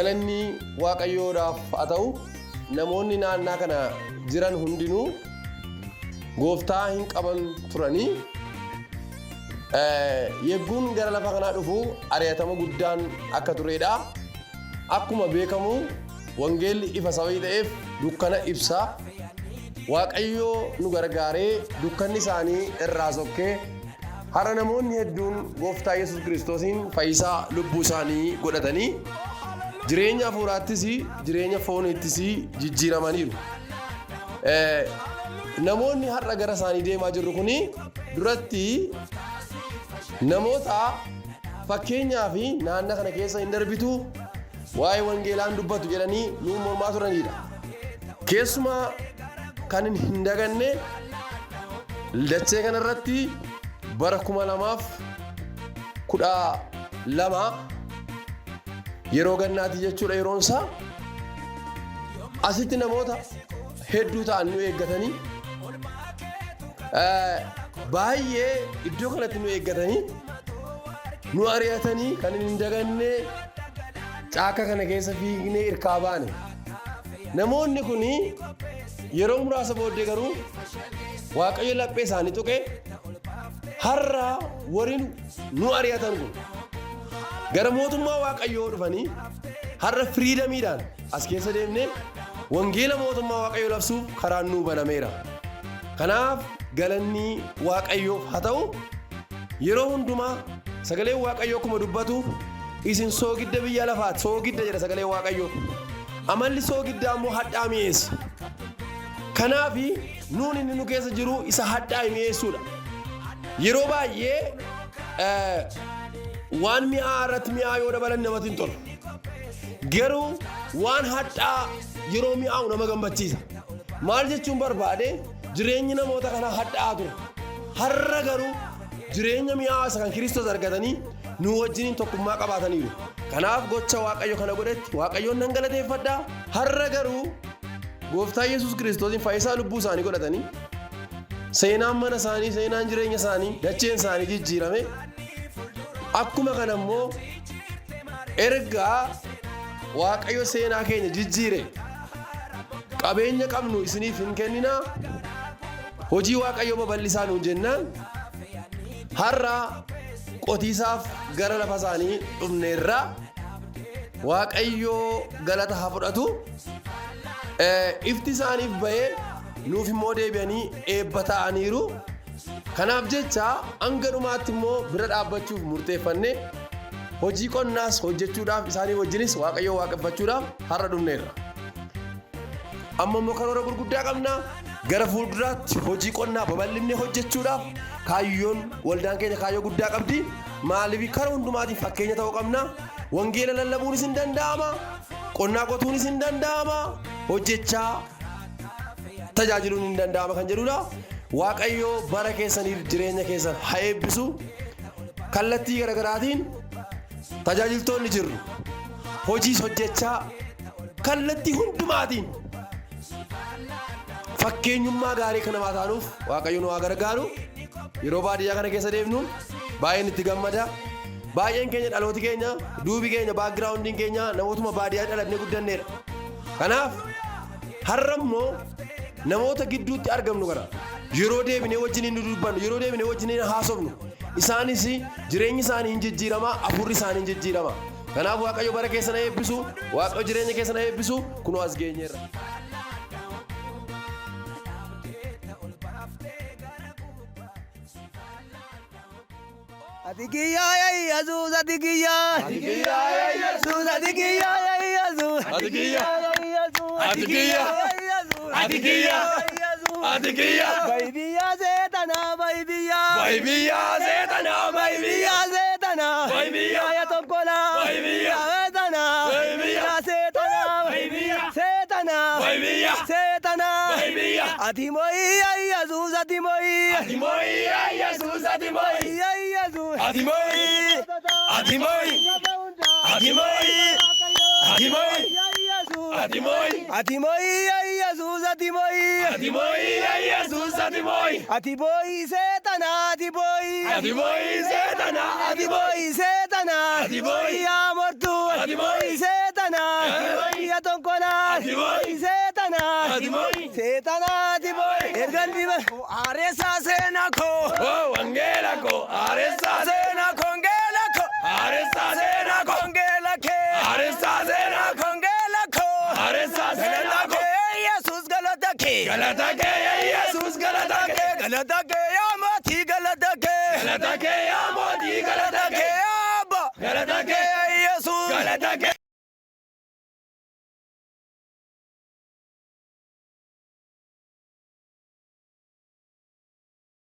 galanni waaqayyoodhaaf haa ta'u namoonni naannaa kana jiran hundinuu gooftaa hin qaban turanii yegguun gara lafa kanaa dhufu ari'atama guddaan akka turedha. Akkuma beekamu wangeelli ifa sabii ta'eef dukkana ibsa. Waaqayyoo nu gargaaree dukkanni isaanii irraa sokkee har'a namoonni hedduun gooftaa Yesuus Kiristoosiin fayyisaa lubbuu isaanii godhatanii jireenya hafuuraattis jireenya fooniittis jijjiiramaniiru. Namoonni har'a gara isaanii deemaa jirru kuni duratti namoota fakkeenyaa fi naannoo kana keessa hin darbitu waa'ee wangeelaan dubbatu jedhanii nuun mormaa turanidha. Keessumaa kan hin daganne dachee kanarratti bara 2012 yeroo gannaati jechuudha yeroon isaa asitti namoota hedduu ta'an nu eeggatanii baay'ee iddoo kanatti nu eeggatanii nu ari'atanii kan hin daganne caaka kana keessa fiignee irkaa baane. Namoonni kun yeroo muraasa booddee garuu waaqayyo laphee isaanii tuqee har'a wariin nu ari'atan kun gara mootummaa waaqayyoo dhufanii har'a firiidamiidhaan as keessa deemnee wangeela mootummaa waaqayyoo labsuuf karaan nuu banameera. Kanaaf galanni waaqayyoof haa ta'u yeroo hundumaa sagalee waaqayyoo akkuma dubbatu isin soogidda biyya lafaati. Soogidda jedha sagalee waaqayyoo. Amalli soogiddaa immoo hadhaa mi'eessa. Kanaaf nuun inni nu keessa jiru isa hadhaa mi'eessuudha. Yeroo baay'ee waan mi'aa irratti mi'aa yoo dabalan namatti hin tolu. Garuu waan hadhaa yeroo mi'aawu nama gammachiisa. Maal jechuun barbaade jireenyi namoota kana hadhaa ture. Har'a garuu jireenya mi'aa isa kan Kiristoos argatanii nu wajjin tokkummaa qabaataniiru. Kanaaf gocha waaqayyo kana godhetti waaqayyoon nan galateeffadha. Har'a garuu gooftaa Yesuus Kiristoosiin fayyisaa lubbuu isaanii godhatanii seenaan mana isaanii, seenaan jireenya isaanii, dacheen isaanii jijjiirame. Akkuma kana immoo ergaa waaqayyo seenaa keenya jijjiire qabeenya qabnu isiniif hin kenninaa, hojii waaqayyo babal'isaa nuun jennaan har'a qotiisaaf gara lafa isaanii dhufneerra. Waaqayyo galata haa fudhatu. Ifti isaaniif bahee nuuf immoo deebi'anii eebba ta'aniiru. Kanaaf jecha hanga dhumaatti immoo bira dhaabbachuuf murteeffanne hojii qonnaas hojjechuudhaaf isaanii wajjinis waaqayyo waaqeffachuudhaaf har'a dhufneerra. Amma immoo karoora gurguddaa qabna. Gara fuulduraatti hojii qonnaa babal'inee hojjechuudhaaf kaayyoon waldaan keenya kaayyoo guddaa qabdi. Maaliif karaa hundumaatiin fakkeenya ta'uu qabna. Wangeela lallabuunis hin danda'ama. Qonnaa qotuunis hin danda'ama. Hojjechaa tajaajiluun hin danda'ama kan jedhudha. Waaqayyo bara keessaniif jireenya keessan haa eebbisu. Kallattii garaagaraatiin tajaajiltoonni jirru. Hojiis hojjechaa kallattii hundumaatiin fakkeenyummaa gaarii kan namaa taanuuf waaqayyo nu haa gargaaru. Yeroo baadiyyaa kana keessa deemnu baay'een itti gammada. Baay'een keenya dhalooti keenya, duubi keenya, baakgiraawundiin keenya namootuma baadiyyaa dhalatnee guddanneedha. Kanaaf har'a immoo namoota gidduutti argamnu kana yeroo deebinee wajjin hin dubbannu, yeroo deebinee wajjin hin haasofnu, isaanis jireenyi isaanii hin jijjiirama, hafuurri isaanii hin jijjiirama. Kanaaf waaqayyo bara keessan eebbisu, waaqayyo jireenya keessan eebbisu kunoo as geenyeerra. Atikiyya ya Yesus, atikiyya. Atikiyya ya Yesus, atikiyya ya Yesus. Atikiyya ya Yesus, atikiyya ya Yesus. Atikiyya ya Yesus, atikiyya. Baybiya zetana, baybiya. Baybiya zetana, baybiya zetana. Baybiya ya tokkola. Baybiya zetana. Baybiya zetana. Baybiya zetana. Baybiya zetana. Baybiya. Atimoyi ya Yesus, atimoyi. Atimoyi ya Yesus, atimoyi ya Yesus. Atimoyi, atimoyi, atimoyi, atimoyi, atimoyi, atimoyi ya Yesus, atimoyi, atimoyi ya Yesus, atimoyi, atimoyi setana, atimoyi, atimoyi setana, atimoyi setana, atimoyi ya mortu, atimoyi setana. Setana, ya tonkola, setana, tiboy, ergan diba, aresa senako, Oh, Angela ko, aresa senako, angelako, aresa senako, angelake, aresa senako, angelako, aresa senako. Jesus galatake, Galata ke ya Jesus, galata ke, galatake, ya mati galatake, galata ke ya modi, galata ke, abba, galata ke, Jesus, galata ke